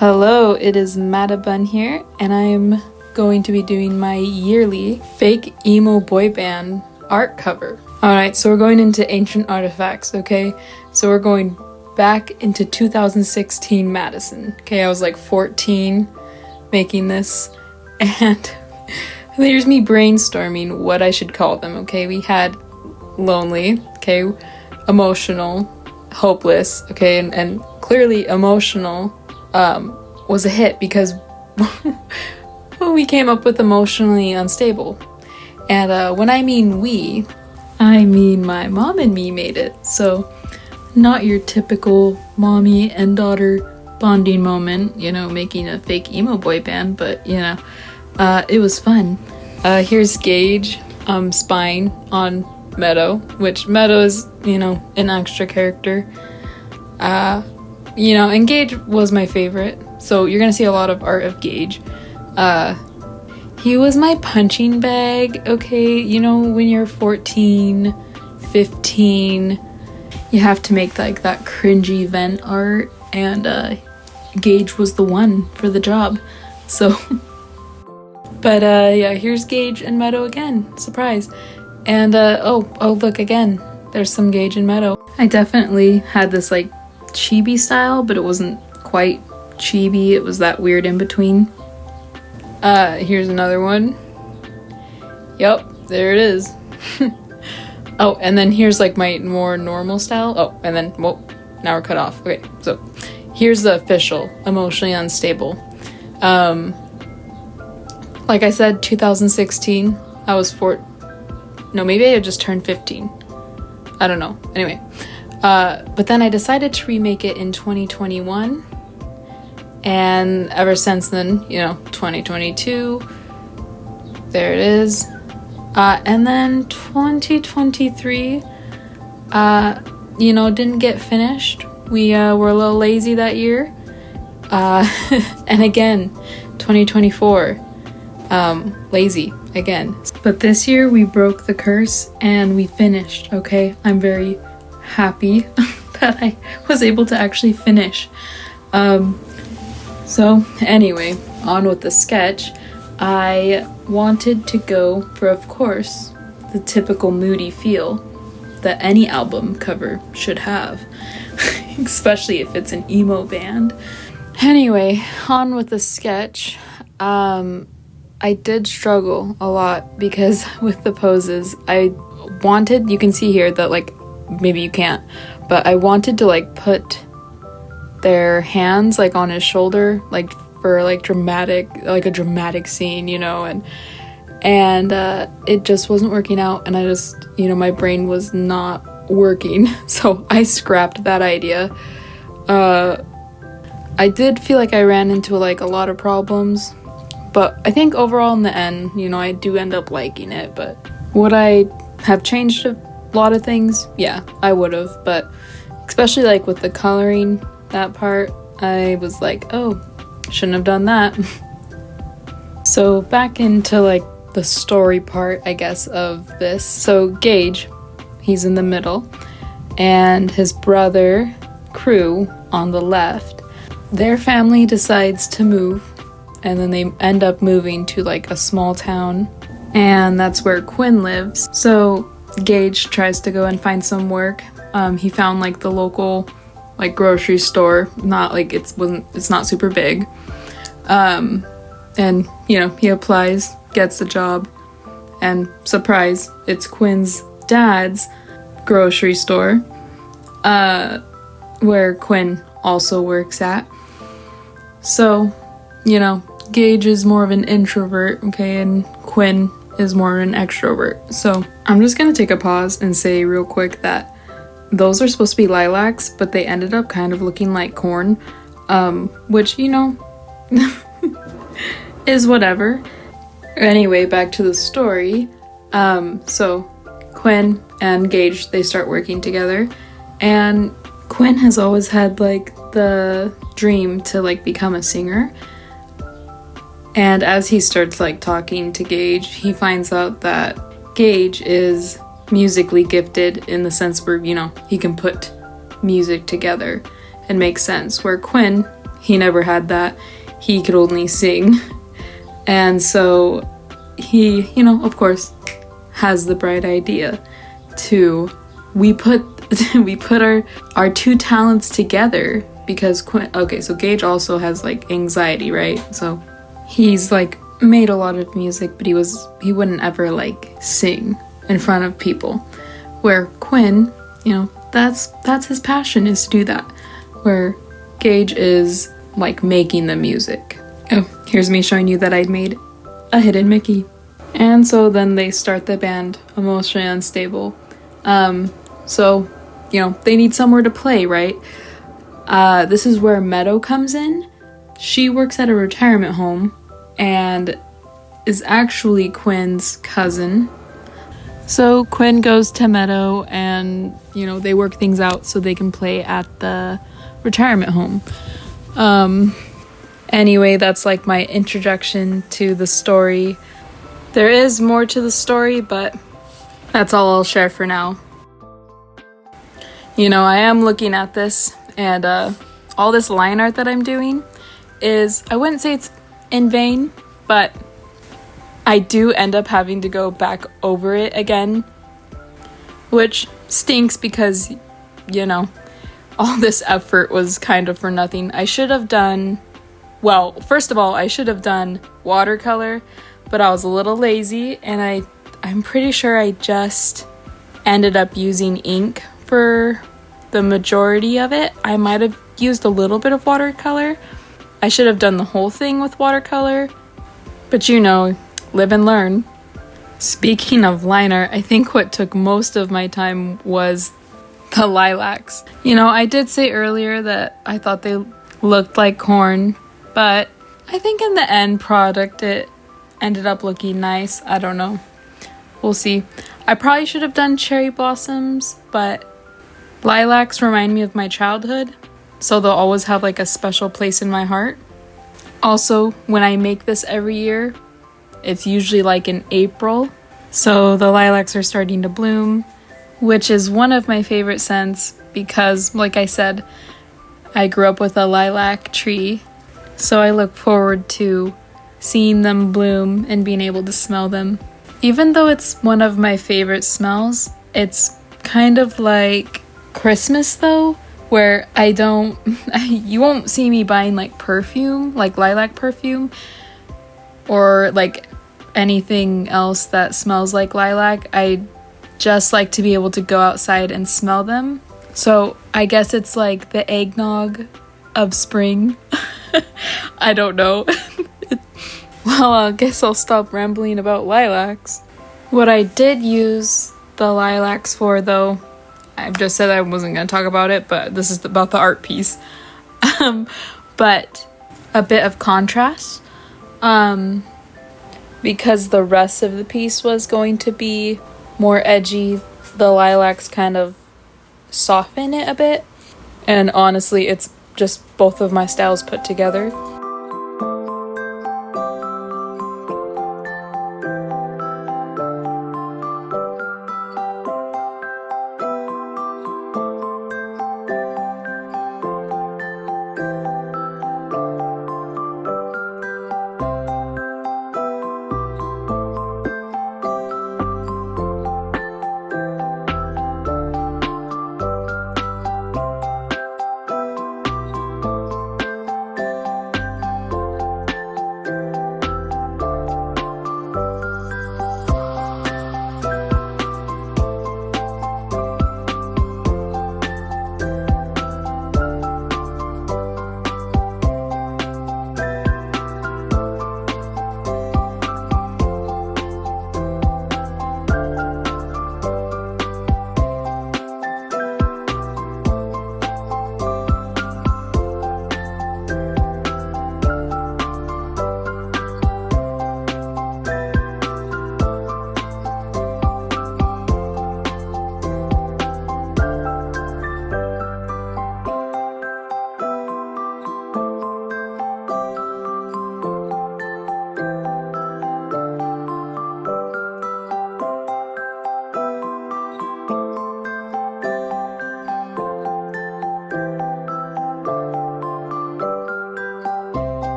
Hello, it is Madabun here, and I'm going to be doing my yearly fake emo boy band art cover. Alright, so we're going into ancient artifacts, okay? So we're going back into 2016 Madison. Okay, I was like 14 making this, and here's me brainstorming what I should call them, okay? We had lonely, okay, emotional, hopeless, okay, and clearly emotional was a hit because we came up with emotionally unstable. And when I mean we, I mean my mom and me made it. So not your typical mommy and daughter bonding moment, you know, making a fake emo boy band, but you know, it was fun. Here's Gage spying on Meadow, which Meadow is, you know, an extra character. You know, and Gage was my favorite, so you're gonna see a lot of art of Gage. He was my punching bag, okay? You know, when you're 14, 15, you have to make like that cringy vent art, and Gage was the one for the job, so. But yeah, here's Gage and Meadow again, surprise. And oh look, again, there's some Gage and Meadow. I definitely had this like chibi style, but it wasn't quite chibi, it was that weird in between. Here's another one. Yep, there it is. Oh, and then here's like my more normal style. Oh, and then, well, now we're cut off. Okay, so here's the official emotionally unstable. Like I said, 2016, I was no, maybe I had just turned 15. I don't know. Anyway, but then I decided to remake it in 2021, and ever since then, you know, 2022, there it is, and then 2023, you know, didn't get finished. We were a little lazy that year, and again, 2024, lazy again. But this year we broke the curse and we finished, okay? I'm very happy that I was able to actually finish. So anyway, on with the sketch. I wanted to go for, of course, the typical moody feel that any album cover should have, especially if it's an emo band. Anyway, on with the sketch. I did struggle a lot because with the poses, I wanted, you can see here that like, maybe you can't, but I wanted to like put their hands like on his shoulder, like for like a dramatic scene, you know, and it just wasn't working out, and I just, you know, my brain was not working, so I scrapped that idea. I did feel like I ran into like a lot of problems, but I think overall in the end, you know, I do end up liking it. But would I have changed a lot of things? Yeah, I would have, but especially like with the coloring, that part, I was like, oh, shouldn't have done that. So back into like the story part, I guess, of this. So Gage, he's in the middle, and his brother, Crew, on the left. Their family decides to move, and then they end up moving to like a small town, and that's where Quinn lives. So Gage tries to go and find some work. He found like the local like grocery store, not like it's not super big, and you know, he applies, gets the job, and surprise, it's Quinn's dad's grocery store, where Quinn also works at. So, you know, Gage is more of an introvert, okay, and Quinn is more of an extrovert. So I'm just gonna take a pause and say real quick that those are supposed to be lilacs, but they ended up kind of looking like corn, which, you know, is whatever. Anyway, back to the story. So Quinn and Gage, they start working together, and Quinn has always had like the dream to like become a singer. And as he starts like talking to Gage, he finds out that Gage is musically gifted in the sense where, you know, he can put music together and make sense, where Quinn, he never had that. He could only sing. And so he, you know, of course, has the bright idea to, we put our two talents together, because okay, so Gage also has like anxiety, right? So he's like made a lot of music, but he wouldn't ever like sing in front of people. Where Quinn, you know, that's his passion, is to do that. Where Gage is like making the music. Oh, here's me showing you that I'd made a hidden Mickey. And so then they start the band, Emotionally Unstable. So, you know, they need somewhere to play, right? This is where Meadow comes in. She works at a retirement home and is actually Quinn's cousin. So Quinn goes to Meadow and, you know, they work things out so they can play at the retirement home. Anyway, that's like my introduction to the story. There is more to the story, but that's all I'll share for now. You know, I am looking at this, and all this line art that I'm doing is, I wouldn't say it's in vain, but I do end up having to go back over it again, which stinks because, you know, all this effort was kind of for nothing. I should have done, well, first of all, I should have done watercolor, but I was a little lazy, and I'm pretty sure I just ended up using ink for the majority of it. I might have used a little bit of watercolor. I should have done the whole thing with watercolor, but you know, live and learn. Speaking of line art, I think what took most of my time was the lilacs. You know, I did say earlier that I thought they looked like corn, but I think in the end product it ended up looking nice. I don't know. We'll see. I probably should have done cherry blossoms, but lilacs remind me of my childhood, so they'll always have like a special place in my heart. Also, when I make this every year, it's usually like in April, so the lilacs are starting to bloom, which is one of my favorite scents because, like I said, I grew up with a lilac tree, so I look forward to seeing them bloom and being able to smell them. Even though it's one of my favorite smells, it's kind of like Christmas though, where you won't see me buying like perfume, like lilac perfume, or like anything else that smells like lilac. I just like to be able to go outside and smell them. So I guess it's like the eggnog of spring. I don't know. Well, I guess I'll stop rambling about lilacs. What I did use the lilacs for, though, I just said I wasn't going to talk about it, but this is about the art piece. But a bit of contrast. Because the rest of the piece was going to be more edgy, the lilacs kind of soften it a bit. And honestly, it's just both of my styles put together.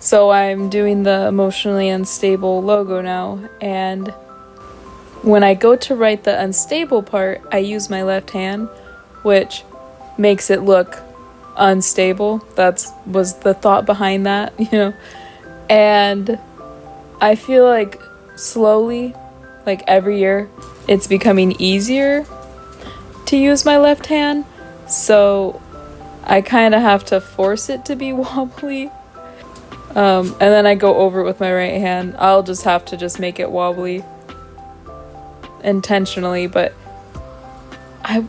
So I'm doing the emotionally unstable logo now, and when I go to write the unstable part, I use my left hand, which makes it look unstable. Was the thought behind that, you know? And I feel like slowly, like every year, it's becoming easier to use my left hand, so I kind of have to force it to be wobbly. And then I go over it with my right hand. I'll just have to just make it wobbly intentionally, but I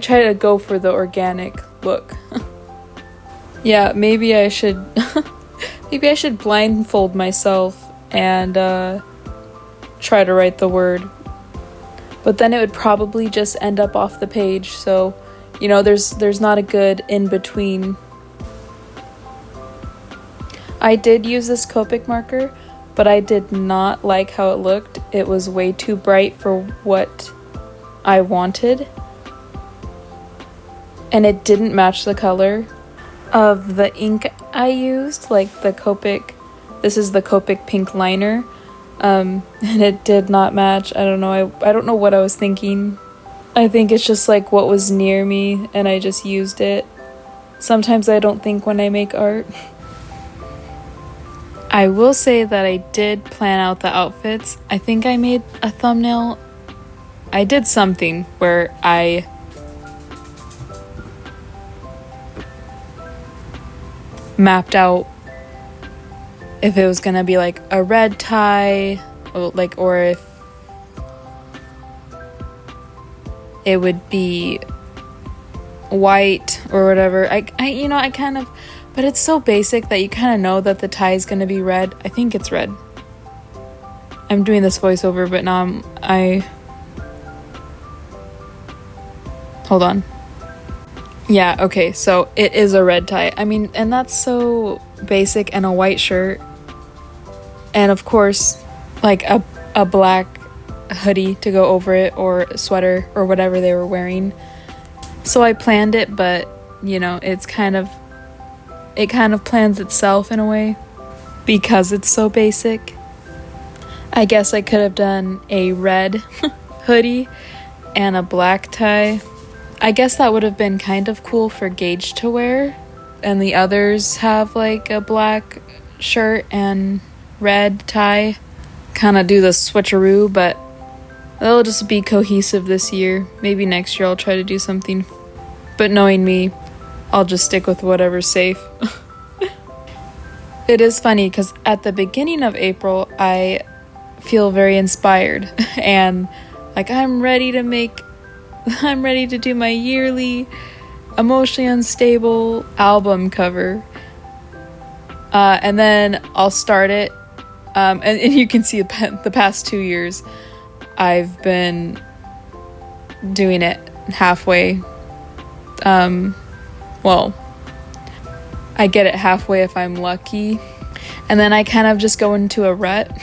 try to go for the organic look. Yeah, maybe I should blindfold myself and try to write the word. But then it would probably just end up off the page, so there's not a good in between. I did use this Copic marker, but I did not like how it looked. It was way too bright for what I wanted, and it didn't match the color of the ink I used, like the Copic. This is the Copic pink liner, and it did not match. I don't know. I don't know what I was thinking. I think it's just like what was near me, and I just used it. Sometimes I don't think when I make art. I will say that I did plan out the outfits. I think I made a thumbnail. I did something where I mapped out if it was gonna be like a red tie, or if it would be white or whatever. I kind of, but it's so basic that you kind of know that the tie is going to be red. I think it's red. I'm doing this voiceover, but now hold on. Yeah, okay, so it is a red tie. I mean, and that's so basic, and a white shirt. And of course, like a black hoodie to go over it, or a sweater, or whatever they were wearing. So I planned it, but it kind of plans itself in a way because it's so basic. I guess I could have done a red hoodie and a black tie. I guess that would have been kind of cool for Gage to wear, and the others have like a black shirt and red tie. Kind of do the switcheroo, but that'll just be cohesive this year. Maybe next year I'll try to do something, but knowing me, I'll just stick with whatever's safe. It is funny because at the beginning of April, I feel very inspired and like I'm ready to do my yearly emotionally unstable album cover. And then I'll start it. And you can see the past 2 years, I've been doing it halfway. Well, I get it halfway if I'm lucky, and then I kind of just go into a rut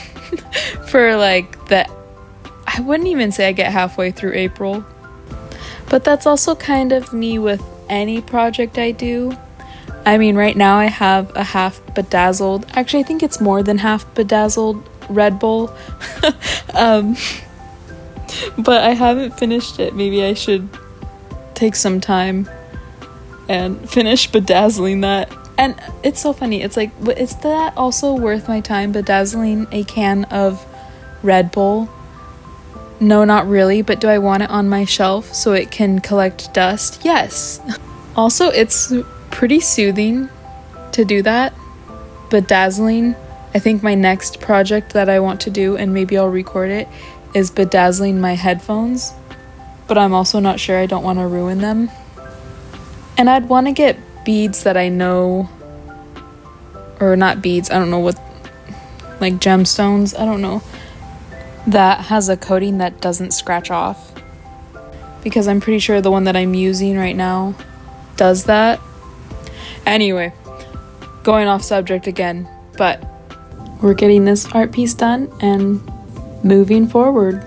for like I wouldn't even say I get halfway through April, but that's also kind of me with any project I do. I mean, right now I have a half bedazzled, actually I think it's more than half bedazzled Red Bull, but I haven't finished it. Maybe I should take some time and finish bedazzling that. And it's so funny, it's like, is that also worth my time, bedazzling a can of Red Bull? No, not really, but do I want it on my shelf so it can collect dust? Yes. Also, it's pretty soothing to do that. Bedazzling, I think my next project that I want to do, and maybe I'll record it, is bedazzling my headphones, but I'm also not sure. I don't want to ruin them. And I'd want to get beads that I know, or not beads, I don't know what, like gemstones, I don't know, that has a coating that doesn't scratch off, because I'm pretty sure the one that I'm using right now does that. Anyway, going off subject again, but we're getting this art piece done and moving forward.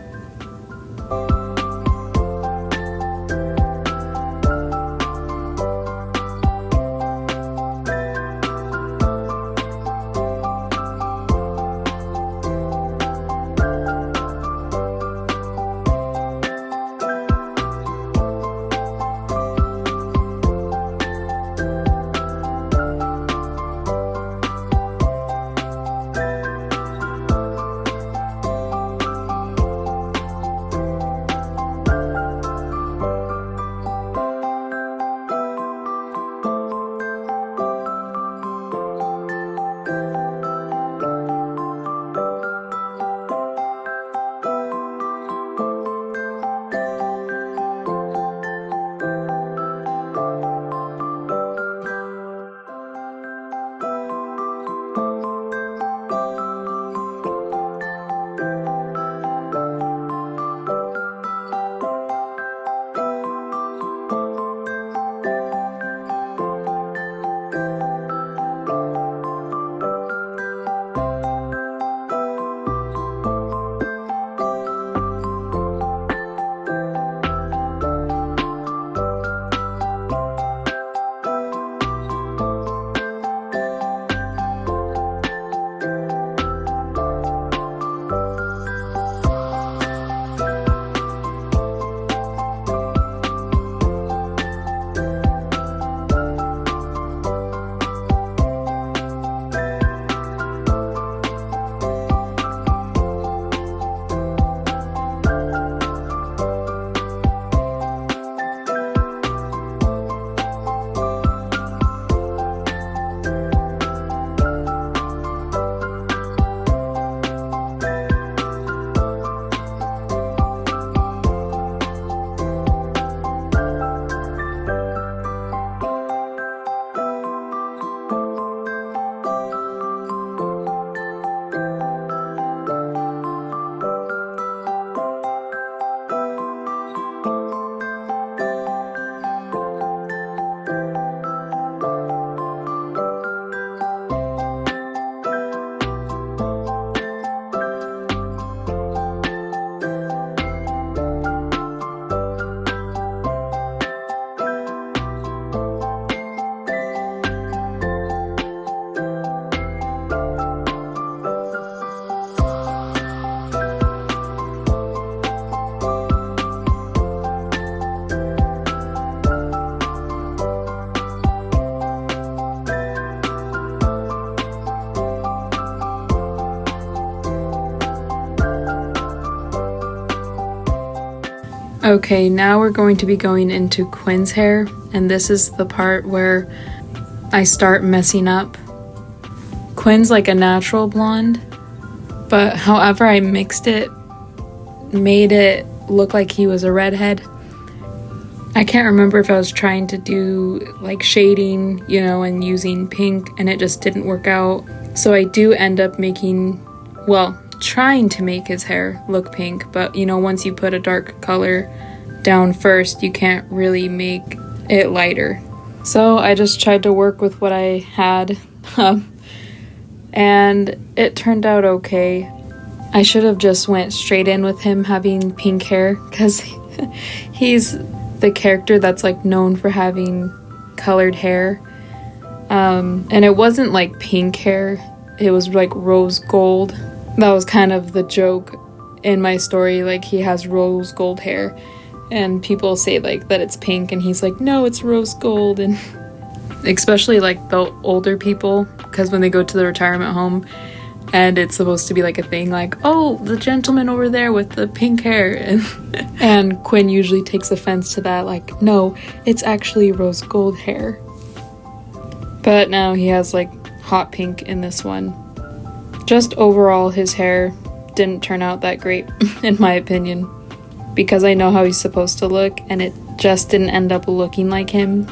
Okay, now we're going to be going into Quinn's hair, and this is the part where I start messing up. Quinn's like a natural blonde, but however I mixed it, made it look like he was a redhead. I can't remember if I was trying to do like shading, you know, and using pink, and it just didn't work out. So I do end up trying to make his hair look pink, but you know, once you put a dark color down first, you can't really make it lighter. So I just tried to work with what I had, and it turned out okay. I should have just went straight in with him having pink hair, because he's the character that's like known for having colored hair. And it wasn't like pink hair, it was like rose gold. That was kind of the joke in my story, like he has rose gold hair and people say like that it's pink and he's like, no, it's rose gold. And especially like the older people, because when they go to the retirement home and it's supposed to be like a thing, like, oh, the gentleman over there with the pink hair, and Quinn usually takes offense to that, like, no, it's actually rose gold hair. But now he has like hot pink in this one. Just overall, his hair didn't turn out that great in my opinion, because I know how he's supposed to look and it just didn't end up looking like him.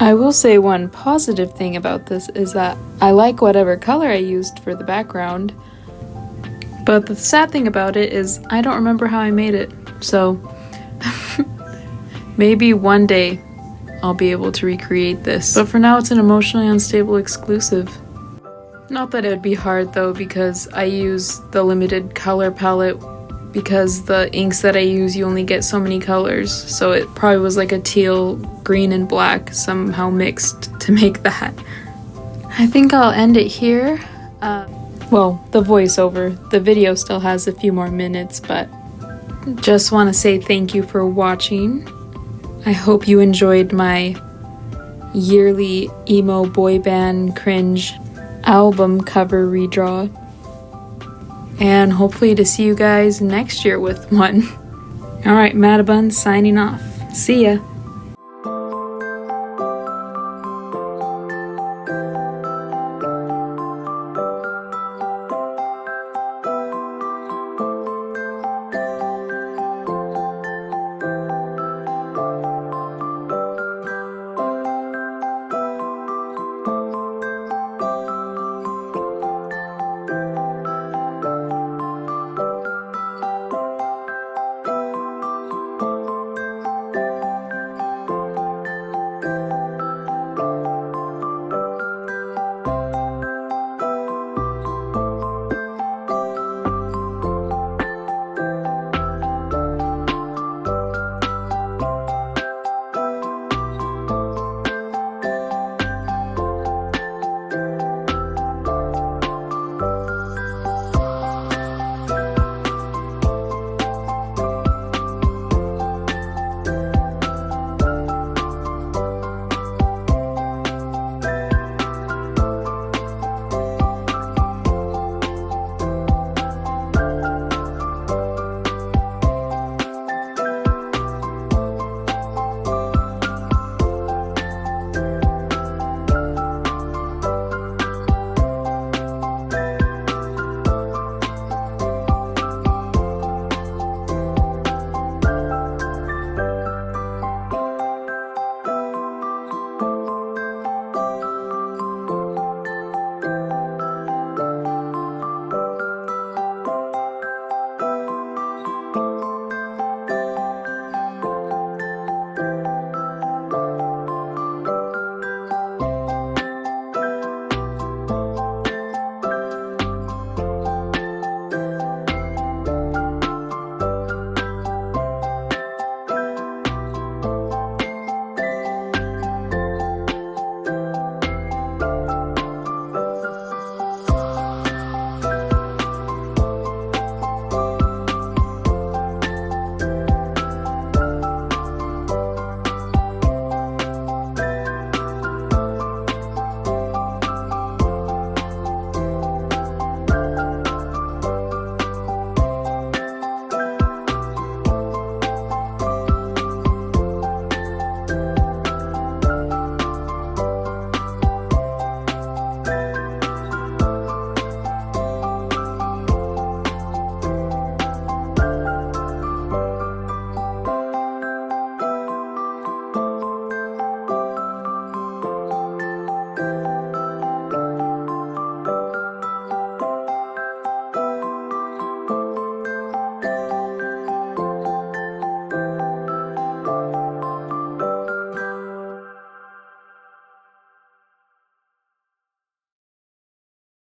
I will say one positive thing about this is that I like whatever color I used for the background, but the sad thing about it is I don't remember how I made it, so maybe one day I'll be able to recreate this, but for now it's an emotionally unstable exclusive. Not that it would be hard though, because I use the limited color palette, because the inks that I use, you only get so many colors, so it probably was like a teal, green, and black somehow mixed to make that. I think I'll end it here. Well, the voiceover. The video still has a few more minutes, but just want to say thank you for watching. I hope you enjoyed my yearly emo boy band cringe album cover redraw. And hopefully to see you guys next year with one. Alright, Madabun signing off. See ya!